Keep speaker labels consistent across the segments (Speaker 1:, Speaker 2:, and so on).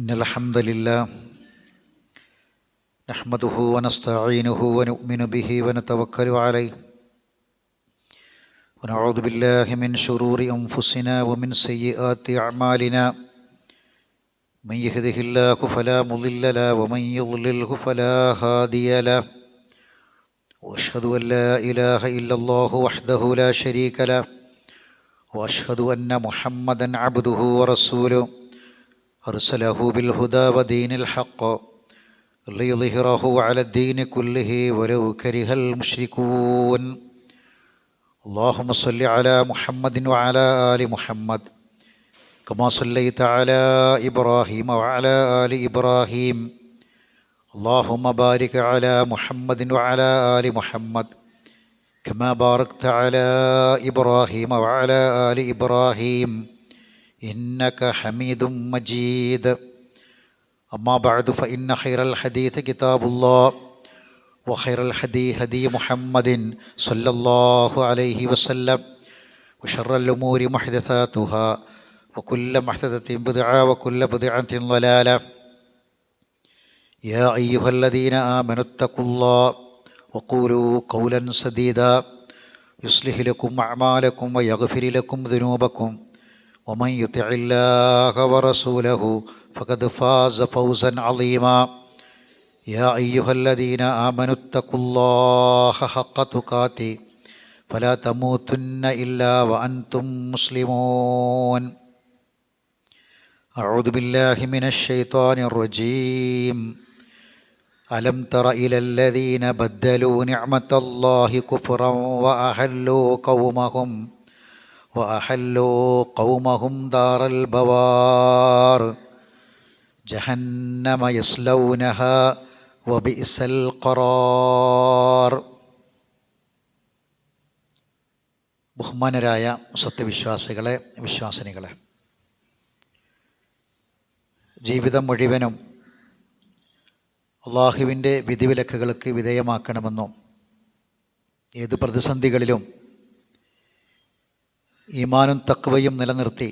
Speaker 1: إن الحمد لله نحمده ونستعينه ونؤمن به ونتوكل عليه ونعوذ بالله من شرور أنفسنا ومن سيئات أعمالنا من يهده الله فلا مضل له ومن يضلله فلا هادي له وأشهد أن لا إله إلا الله وحده لا شريك له وأشهد أن محمدًا عبده ورسوله أرسله بالهدى ودين الحق ليظهره على الدين كله ولو كره المشركون اللهم صل على محمد وعلى آل محمد كما صليت على إبراهيم وعلى آل إبراهيم اللهم بارك على محمد وعلى آل محمد كما باركت على إبراهيم وعلى آل إبراهيم إنك حميد مجيد أما بعد فإن خير الحديث كتاب الله وخير الهدي هدي محمد صلى الله عليه وسلم وشر الأمور محدثاتها وكل محدثة بدعة وكل بدعة ضلالة يا أيها الذين آمنوا اتقوا الله وقولوا قولا سديدا يصلح لكم أعمالكم ويغفر لكم ذنوبكم ومن يطع الله ورسوله فقد فاز فوزا عظيما يا أيها الذين آمنوا اتقوا الله حق تقاته فلا تموتن إلا وأنتم مسلمون أعوذ بالله من الشيطان الرجيم ألم تر إلى الذين بدلوا نعمة الله كفرا وأحلوا قومهم دار البوار جهنم يصلونها وبئس القرار. ബഹുമാനരായ സത്യവിശ്വാസികളെ, വിശ്വാസിനികളെ, ജീവിതം മുഴുവനും അള്ളാഹുവിൻ്റെ വിധിവിലക്കുകൾക്ക് വിധേയമാക്കണമെന്നും ഏത് പ്രതിസന്ധികളിലും ഈമാനും തഖ്വയും നിലനിർത്തി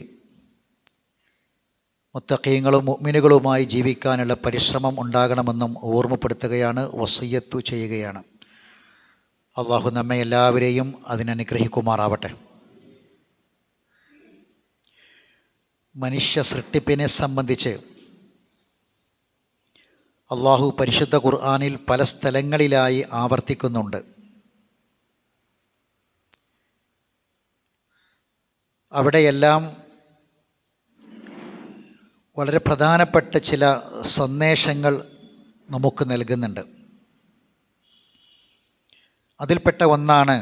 Speaker 1: മുത്തഖീങ്ങളും മുഅ്മിനുകളുമായി ജീവിക്കാനുള്ള പരിശ്രമം ഉണ്ടാകണമെന്നും ഓർമ്മപ്പെടുത്തുകയാണ്, വസിയ്യത്ത് ചെയ്യുകയാണ്. അള്ളാഹു നമ്മെ എല്ലാവരെയും അതിനനുഗ്രഹിക്കുമാറാവട്ടെ. മനുഷ്യ സൃഷ്ടിപ്പിനെ സംബന്ധിച്ച് അള്ളാഹു പരിശുദ്ധ ഖുർആനിൽ പല സ്ഥലങ്ങളിലായി ആവർത്തിക്കുന്നുണ്ട്. അവിടെയെല്ലാം വളരെ പ്രധാനപ്പെട്ട ചില സന്ദേശങ്ങൾ നമുക്ക് നൽകുന്നുണ്ട്. അതിൽപ്പെട്ട ഒന്നാണ്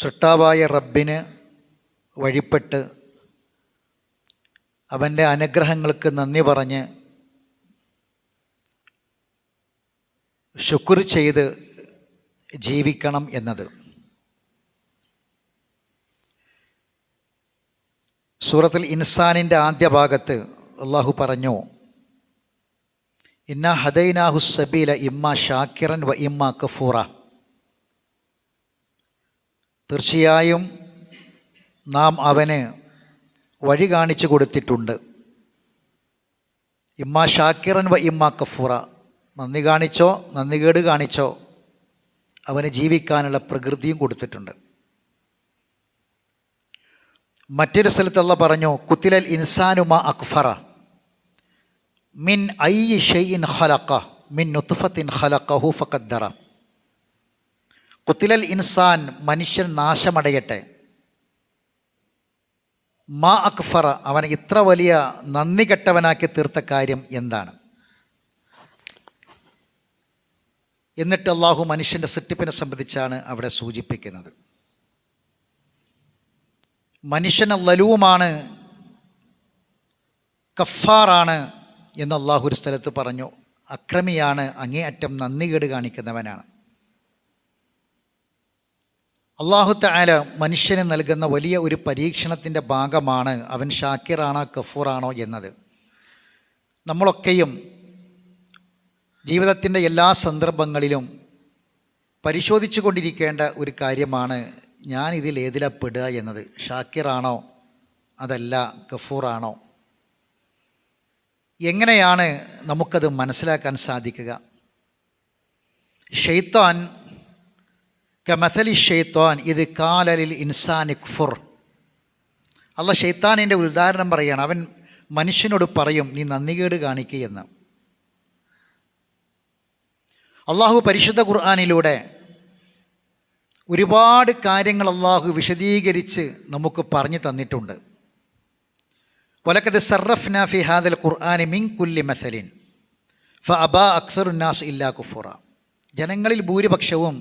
Speaker 1: സൃഷ്ടാവായ റബ്ബിന് വഴിപ്പെട്ട് അവൻ്റെ അനുഗ്രഹങ്ങൾക്ക് നന്ദി പറഞ്ഞ് ശുക്ർ ചെയ്ത് ജീവിക്കണം എന്നത്. സൂറത്തുൽ ഇൻസാനിൻ്റെ ആദ്യ ഭാഗത്ത് അള്ളാഹു പറഞ്ഞു, ഇന്നാ ഹദൈനാഹു സബീല ഇമ്മ ഷാക്കിറൻ വ ഇമ്മ കഫൂറ. തീർച്ചയായും നാം അവന് വഴി കാണിച്ചു കൊടുത്തിട്ടുണ്ട്. ഇമ്മ ഷാക്കിറൻ വ ഇമ്മ കഫൂറ, നന്ദി കാണിച്ചോ നന്ദികേട് കാണിച്ചോ അവന് ജീവിക്കാനുള്ള പ്രകൃതിയും കൊടുത്തിട്ടുണ്ട്. മറ്റൊരു സ്ഥലത്ത് അല്ലാഹ് പറഞ്ഞു, കുത്തിലൽ ഇൻസാനു മാ അക്ഫറ മിൻ അയ്യി ഷൈഇൻ ഖലഖ മിൻ നുത്ഫത്തിൻ ഖലഖഹു ഫഖദ്ദറ. കുത്തിലൽ ഇൻസാൻ, മനുഷ്യൻ നാശമടയട്ടെ. മാ അക്ഫറ, അവൻ ഇത്ര വലിയ നന്ദി കെട്ടവനാക്കി തീർത്ത കാര്യം എന്താണ്? എന്നിട്ട് അള്ളാഹു മനുഷ്യൻ്റെ സൃഷ്ടിപ്പിനെ സംബന്ധിച്ചാണ് അവിടെ സൂചിപ്പിക്കുന്നത്. മനുഷ്യൻ ലലൂമാണ്, കഫാറാണ് എന്ന് അള്ളാഹു ഒരു സ്ഥലത്ത് പറഞ്ഞു. അക്രമിയാണ്, അങ്ങേയറ്റം നന്ദികേട് കാണിക്കുന്നവനാണ്. അള്ളാഹു തആല മനുഷ്യന് നൽകുന്ന വലിയ ഒരു പരീക്ഷണത്തിൻ്റെ ഭാഗമാണ് അവൻ ഷാക്കിറാണോ കഫൂറാണോ എന്നത്. നമ്മളൊക്കെയും ജീവിതത്തിൻ്റെ എല്ലാ സന്ദർഭങ്ങളിലും പരിശോധിച്ചു കൊണ്ടിരിക്കേണ്ട ഒരു കാര്യമാണ് ഞാൻ ഇതിൽ ഏതിലപ്പെടുക എന്നത്. ഷാക്കിറാണോ അതല്ല ഗഫൂറാണോ? എങ്ങനെയാണ് നമുക്കത് മനസ്സിലാക്കാൻ സാധിക്കുക? ഷെയ്ത്താൻ കമസലി ഷെയ്ത്താൻ ഇത് കാലലിൽ ഇൻസാനി കുഫുർ. അള്ളാഹ് ഷെയ്ത്താനിൻ്റെ ഒരു ഉദാഹരണം പറയുകയാണ്. അവൻ മനുഷ്യനോട് പറയും, നീ നന്ദികേട് കാണിക്കുകയെന്ന്. അള്ളാഹു പരിശുദ്ധ ഖുർആനിലൂടെ ഒരുപാട് കാര്യങ്ങൾ അള്ളാഹു വിശദീകരിച്ച് നമുക്ക് പറഞ്ഞു തന്നിട്ടുണ്ട്. വലഖദ് സറഫ്നാ ഫി ഹാദൽ ഖുർആനി മിൻ കുല്ലി മസലിൻ ഫഅബാ അക്സറുന്നാസ് ഇല്ലാ കുഫുറ. ജനങ്ങളിൽ ഭൂരിപക്ഷവും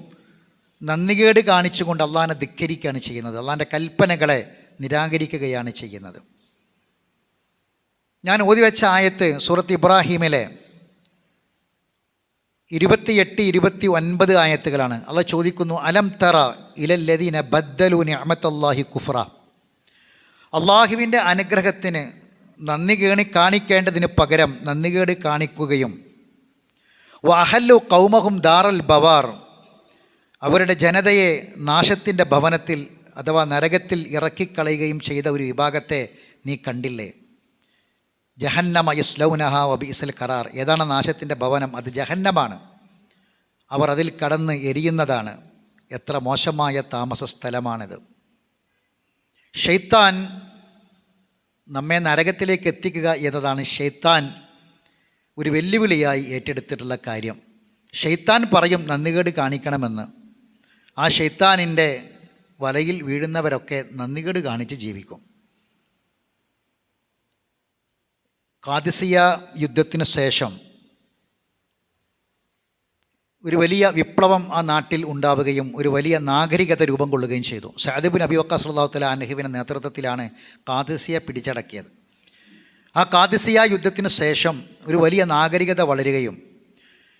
Speaker 1: നന്ദികേട് കാണിച്ചുകൊണ്ട് അള്ളാഹിനെ ധിക്കരിക്കുകയാണ് ചെയ്യുന്നത്. അള്ളാഹിൻ്റെ കൽപ്പനകളെ നിരാകരിക്കുകയാണ് ചെയ്യുന്നത്. ഞാൻ ഓതി വെച്ച ആയത്ത് സൂറത്ത് ഇബ്രാഹീമിലെ 28, 29 ആയത്തുകളാണ്. അള്ളാഹ് ചോദിക്കുന്നു, അലം തറ ഇലല്ലദീന ബദ്ദലു നിഅമത്തല്ലാഹി കുഫ്റ. അള്ളാഹുവിൻ്റെ അനുഗ്രഹത്തിന് നന്ദി കാണിക്കേണ്ടതിന് പകരം നന്ദികേട് കാണിക്കുകയും വഅഹല്ലു ഖൗമഹും ദാറൽ ബവാർ, അവരുടെ ജനതയെ നാശത്തിൻ്റെ ഭവനത്തിൽ അഥവാ നരകത്തിൽ ഇറക്കിക്കളയുകയും ചെയ്ത ഒരു വിഭാഗത്തെ നീ കണ്ടില്ലേ? ജഹന്നമ യസ്ലൗനഹ വബിഇസൽ ഖറാർ. ഏതാണ് നാശത്തിൻ്റെ ഭവനം? അത് ജഹന്നമാണ്. അവർ അതിൽ കടന്ന് എരിയുന്നതാണ്. എത്ര മോശമായ താമസ സ്ഥലമാണിത്. ഷെയ്ത്താൻ നമ്മെ നരകത്തിലേക്ക് എത്തിക്കുക എന്നതാണ് ഷെയ്ത്താൻ ഒരു വെല്ലുവിളിയായി ഏറ്റെടുത്തിട്ടുള്ള കാര്യം. ഷെയ്ത്താൻ പറയും നന്ദികേട് കാണിക്കണമെന്ന്. ആ ഷെയ്ത്താനിൻ്റെ വലയിൽ വീഴുന്നവരൊക്കെ നന്ദികേട് കാണിച്ച് ജീവിക്കും. ഖാദിസിയ യുദ്ധത്തിന് ശേഷം ഒരു വലിയ വിപ്ലവം ആ നാട്ടിൽ ഉണ്ടാവുകയും ഒരു വലിയ നാഗരികത രൂപം കൊള്ളുകയും ചെയ്തു. സഅദ് ഇബ്നു അബി വഖാസ് റളിയല്ലാഹു തആല അൻഹുവിൻ്റെ നേതൃത്വത്തിലാണ് ഖാദിസിയ പിടിച്ചടക്കിയത്. ആ ഖാദിസിയ യുദ്ധത്തിന് ശേഷം ഒരു വലിയ നാഗരികത വളരുകയും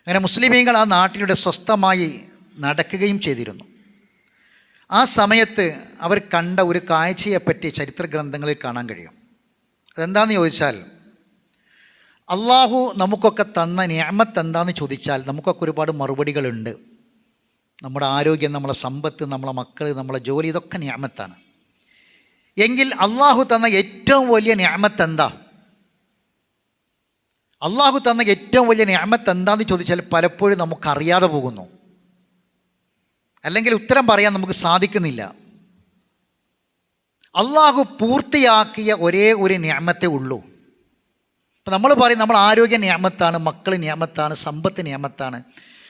Speaker 1: അങ്ങനെ മുസ്ലിമീങ്ങൾ ആ നാട്ടിലൂടെ സ്വസ്ഥമായി നടക്കുകയും ചെയ്തിരുന്നു. ആ സമയത്ത് അവർ കണ്ട ഒരു കാഴ്ചയെപ്പറ്റി ചരിത്ര ഗ്രന്ഥങ്ങളിൽ കാണാൻ കഴിയും. അതെന്താണെന്ന് ചോദിച്ചാൽ, അള്ളാഹു നമുക്കൊക്കെ തന്ന നിഅമത്ത് എന്താണെന്ന് ചോദിച്ചാൽ നമുക്കൊക്കെ ഒരുപാട് മറുപടികളുണ്ട്. നമ്മുടെ ആരോഗ്യം, നമ്മളെ സമ്പത്ത്, നമ്മളെ മക്കൾ, നമ്മളെ ജോലി, ഇതൊക്കെ നിഅമത്താണ്. എങ്കിൽ അള്ളാഹു തന്ന ഏറ്റവും വലിയ നിഅമത്ത് എന്താ? അള്ളാഹു തന്ന ഏറ്റവും വലിയ നിഅമത്ത് എന്താണെന്ന് ചോദിച്ചാൽ പലപ്പോഴും നമുക്കറിയാതെ പോകുന്നു, അല്ലെങ്കിൽ ഉത്തരം പറയാൻ നമുക്ക് സാധിക്കുന്നില്ല. അള്ളാഹു പൂർത്തിയാക്കിയ ഒരേ ഒരു നിഅമത്തേ ഉള്ളൂ. അപ്പം നമ്മൾ പറയും നമ്മൾ ആരോഗ്യ നിഅമത്താണ്, മക്കൾ നിഅമത്താണ്, സമ്പത്ത് നിഅമത്താണ്.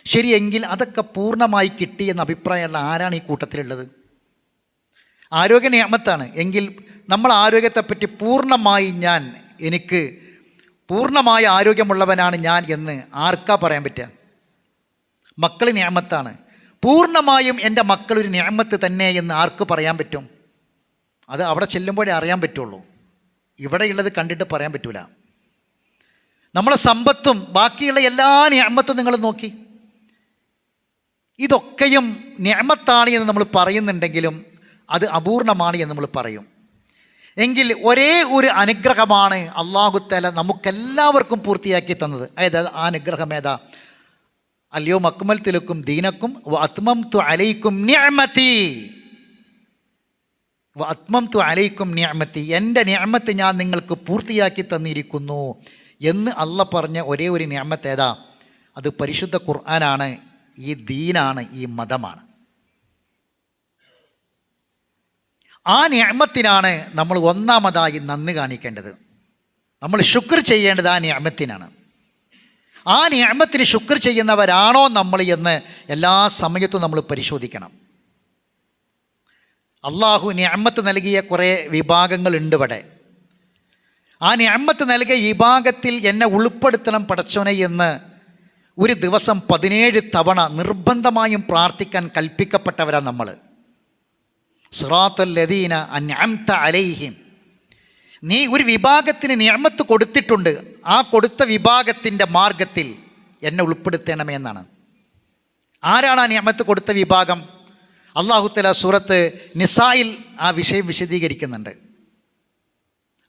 Speaker 1: ശരിയെങ്കിൽ അതൊക്കെ പൂർണ്ണമായി കിട്ടി എന്ന അഭിപ്രായമുള്ള ആരാണ് ഈ കൂട്ടത്തിലുള്ളത്? ആരോഗ്യ നിഅമത്താണ് എങ്കിൽ നമ്മൾ ആരോഗ്യത്തെപ്പറ്റി പൂർണ്ണമായി എനിക്ക് പൂർണ്ണമായ ആരോഗ്യമുള്ളവനാണ് ഞാൻ എന്ന് ആർക്കാ പറയാൻ പറ്റുക? മക്കൾ നിഅമത്താണ്, പൂർണ്ണമായും എൻ്റെ മക്കളൊരു നിഅമത്ത് തന്നെ എന്ന് ആർക്ക് പറയാൻ പറ്റും? അത് അവിടെ ചെല്ലുമ്പോഴേ അറിയാൻ പറ്റുള്ളൂ. ഇവിടെയുള്ളത് കണ്ടിട്ട് പറയാൻ പറ്റൂല. നമ്മളെ സമ്പത്തും ബാക്കിയുള്ള എല്ലാ നിഅമത്തും നിങ്ങൾ നോക്കി, ഇതൊക്കെയും നിഅമത്താണ് എന്ന് നമ്മൾ പറയുന്നുണ്ടെങ്കിലും അത് അപൂർണമാണ് എന്ന് നമ്മൾ പറയും. എങ്കിൽ ഒരേ ഒരു അനുഗ്രഹമാണ് അല്ലാഹു തആല നമുക്കെല്ലാവർക്കും പൂർത്തിയാക്കി തന്നത്. അതായത് ആ അനുഗ്രഹം ഏതാ? അൽയൗമ അക്മൽതു ലക്കും ദീനക്കും വഅത്മംതു അലൈക്കും നിഅമതി. വഅത്മംതു അലൈക്കും നിഅമതി, എൻ്റെ നിഅമത്ത് ഞാൻ നിങ്ങൾക്ക് പൂർത്തിയാക്കി തന്നിരിക്കുന്നു എന്ന് അള്ളാഹ് പറഞ്ഞ ഒരേ ഒരു നിഅമത്ത് ഏതാ? അത് പരിശുദ്ധ ഖുർആനാണ്, ഈ ദീനാണ്, ഈ മതമാണ്. ആ നിഅമത്തിനാണ് നമ്മൾ ഒന്നാമതായി നന്ദി കാണിക്കേണ്ടത്. നമ്മൾ ശുക്ർ ചെയ്യേണ്ടത് ആ നിഅമത്തിനാണ്. ആ നിഅമത്തിന് ശുക്ർ ചെയ്യുന്നവരാണോ നമ്മൾ എന്ന് എല്ലാ സമയത്തും നമ്മൾ പരിശോധിക്കണം. അള്ളാഹു നിഅമത്ത് നൽകിയ കുറേ വിഭാഗങ്ങളുണ്ട് ഇവിടെ. ആ നിഅമത്ത് നൽകിയ വിഭാഗത്തിൽ എന്നെ ഉൾപ്പെടുത്തണം പടച്ചോനെ എന്ന് ഒരു ദിവസം 17 തവണ നിർബന്ധമായും പ്രാർത്ഥിക്കാൻ കൽപ്പിക്കപ്പെട്ടവരാണ് നമ്മൾ. സിറാത്തൽ ലദീന അൻഅംത അലൈഹിം. നീ ഒരു വിഭാഗത്തിന് നിഅമത്ത് കൊടുത്തിട്ടുണ്ട്, ആ കൊടുത്ത വിഭാഗത്തിൻ്റെ മാർഗത്തിൽ എന്നെ ഉൾപ്പെടുത്തണമേ എന്നാണ്. ആരാണ് ആ നിഅമത്ത് കൊടുത്ത വിഭാഗം? അല്ലാഹു തആല സൂറത്ത് നിസായിൽ ആ വിഷയം വിശദീകരിക്കുന്നുണ്ട്.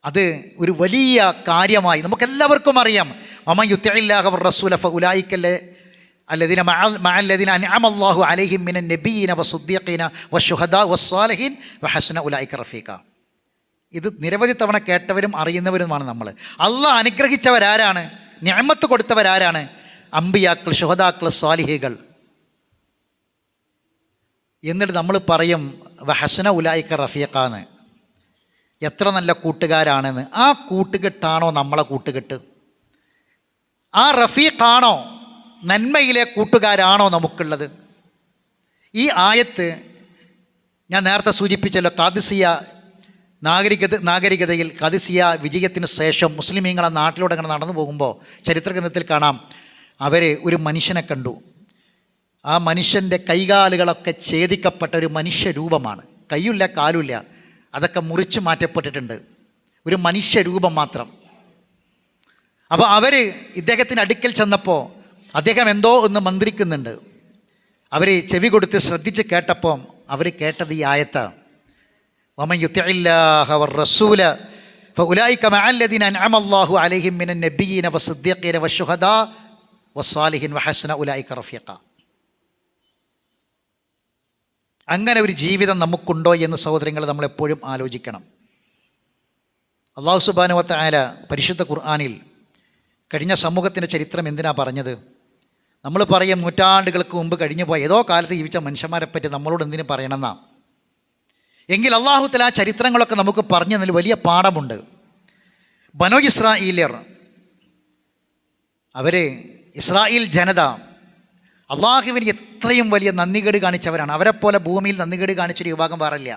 Speaker 1: അത് ഒരു വലിയ കാര്യമായി നമുക്കെല്ലാവർക്കും അറിയാം. വമൻ യുതിഇല്ലാഹ വറസൂല ഫഉലൈക അല്ലദീന മഅല്ലദീന അൻഅമ അല്ലാഹു അലൈഹിം മിനൻ നബിയ്യിന വസ്സുദ്ദീഖീന വശുഹദാ വസ്സാലിഹീൻ വഹസ്ന ഉലൈക റഫീഖ. ഇത് നിരവധി തവണ കേട്ടവരും അറിയുന്നവരുമാണ് നമ്മൾ. അള്ളാഹ് അനുഗ്രഹിച്ചവരാരാണ്? നിഅമത്ത് കൊടുത്തവരാരാണ്? അമ്പിയാക്കൾ, ശുഹദാക്കൾ, സ്വാലിഹികൾ. എന്നിട്ട് നമ്മൾ പറയും വഹസന ഉലായിക്ക റഫീഖാന്ന്, എത്ര നല്ല കൂട്ടുകാരാണെന്ന്. ആ കൂട്ടുകെട്ടാണോ നമ്മളെ കൂട്ടുകെട്ട്? ആ റഫീഖാണോ, നന്മയിലെ കൂട്ടുകാരാണോ നമുക്കുള്ളത്? ഈ ആയത്ത് ഞാൻ നേരത്തെ സൂചിപ്പിച്ചല്ലോ, ഖാദിസിയ നാഗരികതയിൽ ഖാദിസിയ വിജയത്തിന് ശേഷം മുസ്ലിമീങ്ങൾ ആ നാട്ടിലൂടെ അങ്ങനെ നടന്നു പോകുമ്പോൾ ചരിത്രഗ്രന്ഥത്തിൽ കാണാം, അവർ ഒരു മനുഷ്യനെ കണ്ടു. ആ മനുഷ്യൻ്റെ കൈകാലുകളൊക്കെ ഛേദിക്കപ്പെട്ട ഒരു മനുഷ്യരൂപമാണ്. കൈയില്ല, കാലുമില്ല, അതൊക്കെ മുറിച്ച് മാറ്റപ്പെട്ടിട്ടുണ്ട്. ഒരു മനുഷ്യരൂപം മാത്രം. അപ്പോൾ അവർ ഇദ്ദേഹത്തിൻ്റെ അടുക്കൽ ചെന്നപ്പോൾ അദ്ദേഹം എന്തോ ഒന്ന് മന്ത്രിക്കുന്നുണ്ട്. അവർ ചെവി കൊടുത്ത് ശ്രദ്ധിച്ച് കേട്ടപ്പോൾ അവർ കേട്ടത് ഈ ആയത്ത്, വമൻ യുതിഇല്ലാഹ വറസൂല ഫഉലൈക മഅല്ലദീന അൻഅമ അല്ലാഹു അലൈഹിം മിനൻ നബിയ്യീന വസ്സിദ്ദീഖീന വശുഹദാ വസ്സാലിഹീൻ വഹസന ഉലൈക റഫീഖ. അങ്ങനെ ഒരു ജീവിതം നമുക്കുണ്ടോ എന്ന് സഹോദരങ്ങൾ നമ്മളെപ്പോഴും ആലോചിക്കണം. അല്ലാഹു സുബ്ഹാനഹു വ തആല പരിശുദ്ധ ഖുർആനിൽ കഴിഞ്ഞ സമൂഹത്തിൻ്റെ ചരിത്രം എന്തിനാ പറഞ്ഞത്? നമ്മൾ പറയും നൂറ്റാണ്ടുകൾക്ക് മുമ്പ് കഴിഞ്ഞു പോയ ഏതോ കാലത്ത് ജീവിച്ച മനുഷ്യന്മാരെപ്പറ്റി നമ്മളോട് എന്തിനു പറയണമെന്നാ. എങ്കിൽ അല്ലാഹു തആല ആ ചരിത്രങ്ങളൊക്കെ നമുക്ക് പറഞ്ഞു തന്നതിൽ വലിയ പാഠമുണ്ട്. ബനൂ ഇസ്രായേല്യർ, അവർ ഇസ്രായേൽ ജനത അള്ളാഹുവിന് എത്രയും വലിയ നന്ദികേട് കാണിച്ചവരാണ്. അവരെപ്പോലെ ഭൂമിയിൽ നന്ദികേട് കാണിച്ചൊരു വിഭാഗം വേറില്ല.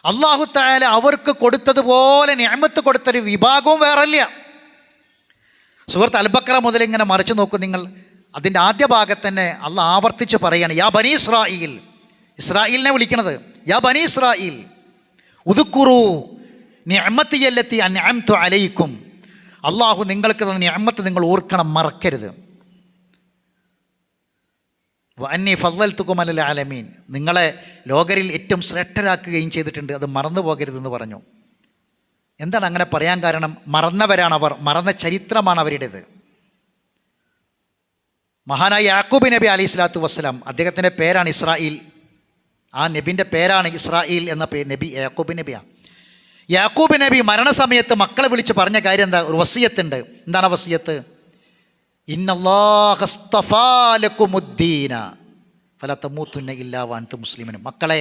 Speaker 1: അല്ലാഹു തആല അവർക്ക് കൊടുത്തതുപോലെ നിഅമത്ത് കൊടുത്തൊരു വിഭാഗവും വേറല്ല. സൂറത്ത് അൽ-ബഖറ മുതൽ ഇങ്ങനെ മറിച്ച് നോക്കും നിങ്ങൾ. അതിൻ്റെ ആദ്യ ഭാഗത്ത് തന്നെ അള്ളാഹ് ആവർത്തിച്ച് പറയുകയാണ്, യാ ബനി ഇസ്രായീൽ, ഇസ്രായേലിനെ വിളിക്കണത് യാ ബനി ഇസ്രായീൽ ഉദ്കുറൂ നിഅമതി അല്ലതി അൻഅംതു അലൈക്കും. അള്ളാഹു നിങ്ങൾക്ക് തന്ന നിഅമത്ത് നിങ്ങൾ ഓർക്കണം, മറക്കരുത്. വഅന്നി ഫദ്ദൽതുകും അലൽ ആലമീൻ, നിങ്ങളെ ലോകരിൽ ഏറ്റവും ശ്രേഷ്ഠരാക്കുകയും ചെയ്തിട്ടുണ്ട്, അത് മറന്നു പോകരുതെന്ന് പറഞ്ഞു. എന്താണ് അങ്ങനെ പറയാൻ കാരണം? മറന്നവരാണ് അവർ, മറന്ന ചരിത്രമാണ് അവരുടേത്. മഹാനായ യാക്കൂബ് നബി അലൈഹി സ്വലാത്തു വസ്സലാം, അദ്ദേഹത്തിൻ്റെ പേരാണ് ഇസ്രായേൽ. ആ നബിൻ്റെ പേരാണ് ഇസ്രായേൽ എന്ന പേര്. നബി യാക്കൂബ് നബിയാണ്. യാക്കൂബ് നബി മരണസമയത്ത് മക്കളെ വിളിച്ച് പറഞ്ഞ കാര്യം എന്താ? ഒരു വസിയത്തുണ്ട്. എന്താണ് വസിയത്ത്? ഇന്നല്ലാഹ അസ്തഫാ ലക്കുമുദ്ദീന ഫലാ തമൂതുന്ന ഇല്ലാ വഅൻതും മുസ്ലിമൂൻ. മക്കളെ,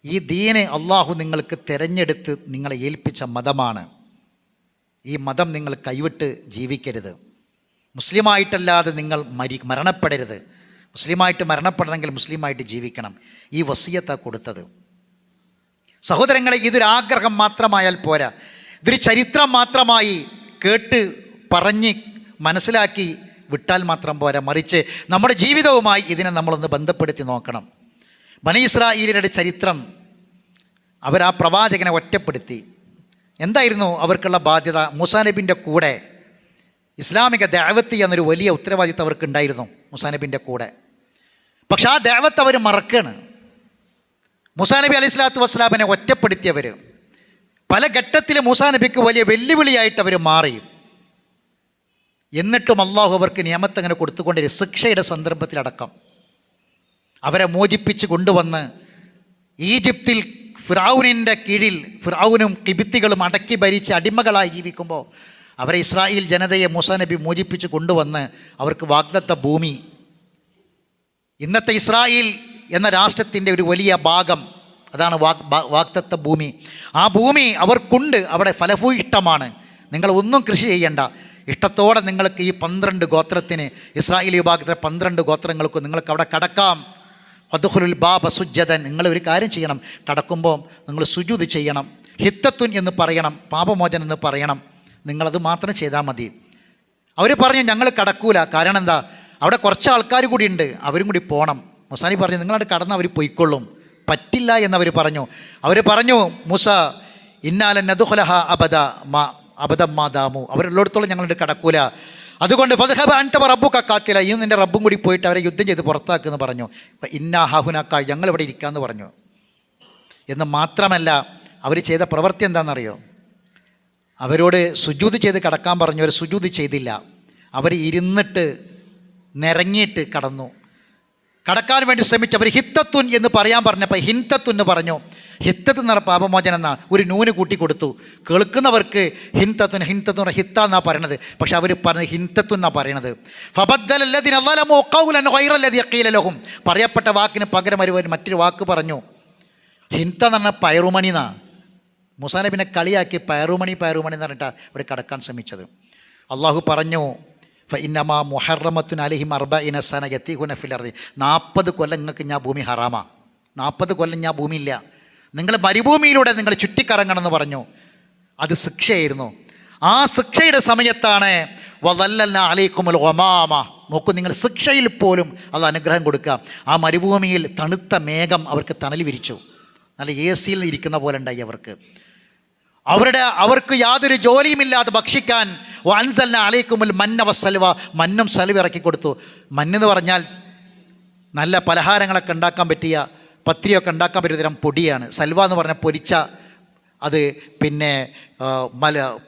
Speaker 1: ഈ ദീന് അള്ളാഹു നിങ്ങൾക്ക് തിരഞ്ഞെടുത്ത് നിങ്ങളെ ഏൽപ്പിച്ച മതമാണ്. ഈ മതം നിങ്ങൾ കൈവിട്ട് ജീവിക്കരുത്. മുസ്ലിമായിട്ടല്ലാതെ നിങ്ങൾ മരണപ്പെടരുത്. മുസ്ലിമായിട്ട് മരണപ്പെടണമെങ്കിൽ മുസ്ലിമായിട്ട് ജീവിക്കണം. ഈ വസിയത്താണ് കൊടുത്തത്. സഹോദരങ്ങളെ, ഇതൊരാഗ്രഹം മാത്രമായാൽ പോരാ, ഇതൊരു ചരിത്രം മാത്രമായി കേട്ട് പറഞ്ഞ് മനസ്സിലാക്കി വിട്ടാൽ മാത്രം പോരാ, മറിച്ച് നമ്മുടെ ജീവിതവുമായി ഇതിനെ നമ്മളൊന്ന് ബന്ധപ്പെടുത്തി നോക്കണം. ബനി ഇസ്രായേലിയുടെ ചരിത്രം, അവരാ പ്രവാചകനെ ഒറ്റപ്പെടുത്തി. എന്തായിരുന്നു അവർക്കുള്ള ബാധ്യത? മൂസാ നബിൻ്റെ കൂടെ ഇസ്ലാമിക ദഅവത്ത് എന്നൊരു വലിയ ഉത്തരവാദിത്വം അവർക്കുണ്ടായിരുന്നു മൂസാ നബിൻ്റെ കൂടെ. പക്ഷെ ആ ദഅവത്ത് അവർ മറക്കുകയാണ്. മൂസാ നബി അലൈഹി സ്വലാത്തു വസ്സലാമിനെ ഒറ്റപ്പെടുത്തിയവർ പല ഘട്ടത്തിലും മൂസാ നബിക്ക് വലിയ വെല്ലുവിളിയായിട്ട് അവർ മാറി. എന്നിട്ടും അള്ളാഹു അവർക്ക് നിയമത്ത് അങ്ങനെ കൊടുത്തുകൊണ്ടിരുന്ന ശിക്ഷയുടെ സന്ദർഭത്തിലടക്കം അവരെ മോചിപ്പിച്ച് കൊണ്ടുവന്ന് ഈജിപ്തിൽ ഫിറഔനിൻ്റെ കീഴിൽ ഫിറഔനും കിബിത്തികളും അടക്കി ഭരിച്ച് അടിമകളായി ജീവിക്കുമ്പോൾ അവരെ ഇസ്രായേൽ ജനതയെ മൂസാ നബി മോചിപ്പിച്ച് കൊണ്ടുവന്ന് അവർക്ക് വാഗ്ദത്ത ഭൂമി, ഇന്നത്തെ ഇസ്രായേൽ എന്ന രാഷ്ട്രത്തിൻ്റെ ഒരു വലിയ ഭാഗം, അതാണ് വാഗ്ദത്ത ഭൂമി. ആ ഭൂമി അവർക്കുണ്ട്, അവിടെ ഫലഭൂയിഷ്ടമാണ്. നിങ്ങൾ ഒന്നും കൃഷി ചെയ്യേണ്ട, ഇഷ്ടത്തോടെ നിങ്ങൾക്ക് ഈ 12 ഗോത്രത്തിന്, ഇസ്രായേൽ വിഭാഗത്തിലെ 12 ഗോത്രങ്ങൾക്കും നിങ്ങൾക്ക് അവിടെ കടക്കാം. ഫദ്ഖുലുൽ ബാബ സുജ്ജദൻ, നിങ്ങൾ ഒരു കാര്യം ചെയ്യണം, കടക്കുമ്പോൾ നിങ്ങൾ സുജൂദ് ചെയ്യണം, ഹിത്തത്തുൻ എന്ന് പറയണം, പാപമോചനം എന്ന് പറയണം, നിങ്ങളത് മാത്രം ചെയ്താൽ മതി. അവർ പറഞ്ഞു ഞങ്ങൾ കടക്കൂല. കാരണം എന്താ? അവിടെ കുറച്ച് ആൾക്കാർ കൂടി ഉണ്ട്, അവരും കൂടി പോകണം. മൂസാ നബി പറഞ്ഞു നിങ്ങളവിടെ കടന്ന് അവർ പൊയ്ക്കൊള്ളും. പറ്റില്ല എന്നവർ പറഞ്ഞു. അവർ പറഞ്ഞു മൂസ ഇന്നാലൻ നദ്ഖുലഹ അബദം മാദാമു, അവരുള്ളിടത്തോളം ഞങ്ങളുടെ കടക്കൂല. അതുകൊണ്ട് ഫദ്ഹബ അൻത റബ്ബുക ഖാതില, ഈ നിൻ്റെ റബ്ബും കൂടി പോയിട്ട് അവരെ യുദ്ധം ചെയ്ത് പുറത്താക്കുമെന്ന് പറഞ്ഞു. ഇന്നാ ഹഹുനക്ക, ഞങ്ങളിവിടെ ഇരിക്കാമെന്ന് പറഞ്ഞു. എന്ന് മാത്രമല്ല, അവർ ചെയ്ത പ്രവൃത്തി എന്താണെന്നറിയോ? അവരോട് സുജൂദ് ചെയ്ത് കടക്കാൻ പറഞ്ഞു, അവർ സുജൂദ് ചെയ്തില്ല. അവർ ഇരുന്നിട്ട് നിരങ്ങിയിട്ട് കടന്നു. കടക്കാൻ വേണ്ടി ശ്രമിച്ചു. അവർ ഹിത്തത്തുൻ എന്ന് പറയാൻ പറഞ്ഞപ്പോൾ ഹിന്തത്തുൻ എന്ന് പറഞ്ഞു. ഹിത്തത്ത് എന്ന് പറഞ്ഞ പാപമോചനം എന്നാ ഒരു നൂന് കൂട്ടിക്കൊടുത്തു. കേൾക്കുന്നവർക്ക് ഹിൻതത്തുൻ ഹിൻതത്തുൻ ഹിത്ത എന്നാ പറയണത്, പക്ഷെ അവർ പറഞ്ഞത് ഹിൻതത്തു എന്നാ പറയണത്. ഫബദ്ദലല്ലദീന ളലമൂ ഖൗലൻ ഗൈറല്ലദീ ഖീല ലഹും, പറയപ്പെട്ട വാക്കിന് പകരം അവർ മറ്റൊരു വാക്ക് പറഞ്ഞു. ഹിൻത എന്ന് പറഞ്ഞാൽ പയറുമണി എന്നാ. മൂസാ നബിനെ കളിയാക്കി പയറുമണി എന്ന് പറഞ്ഞിട്ടാണ് അവർ കടക്കാൻ ശ്രമിച്ചത്. അള്ളാഹു പറഞ്ഞു ഫഇന്നമാ മുഹറമത്തുൻ അലൈഹിം അർബഈന സന യതീഹുന ഫിൽ അർദി, 40 കൊല്ലം നിങ്ങൾക്ക് ഞാൻ ഭൂമി ഹറാമാ, 40 കൊല്ലം ഞാൻ ഭൂമിയില്ല, നിങ്ങൾ മരുഭൂമിയിലൂടെ നിങ്ങൾ ചുറ്റിക്കറങ്ങണമെന്ന് പറഞ്ഞു. അത് ശിക്ഷയായിരുന്നു. ആ ശിക്ഷയുടെ സമയത്താണ് വദല്ലൽനാ അലൈക്കുമുൽ ഗമാമ, നോക്കൂ നിങ്ങൾ ശിക്ഷയിൽ പോലും അത് അനുഗ്രഹം കൊടുക്കുക. ആ മരുഭൂമിയിൽ തണുത്ത മേഘം അവർക്ക് തണൽ വിരിച്ചു, നല്ല AC ഇരിക്കുന്ന പോലെ ഉണ്ടായി അവർക്ക് യാതൊരു ജോലിയുമില്ലാതെ ഭക്ഷിക്കാൻ. വഅൻസൽനാ അലൈക്കുമുൽ മന്ന വസ്സൽവ, മന്നും സൽവ ഇറക്കി കൊടുത്തു. മന്നെന്ന് പറഞ്ഞാൽ നല്ല പലഹാരങ്ങളൊക്കെ ഉണ്ടാക്കാൻ പറ്റിയ, പത്രിയൊക്കെ ഉണ്ടാക്കാൻ പറ്റിയ തരം പൊടിയാണ്. സൽവ എന്ന് പറഞ്ഞാൽ പൊരിച്ച, അത് പിന്നെ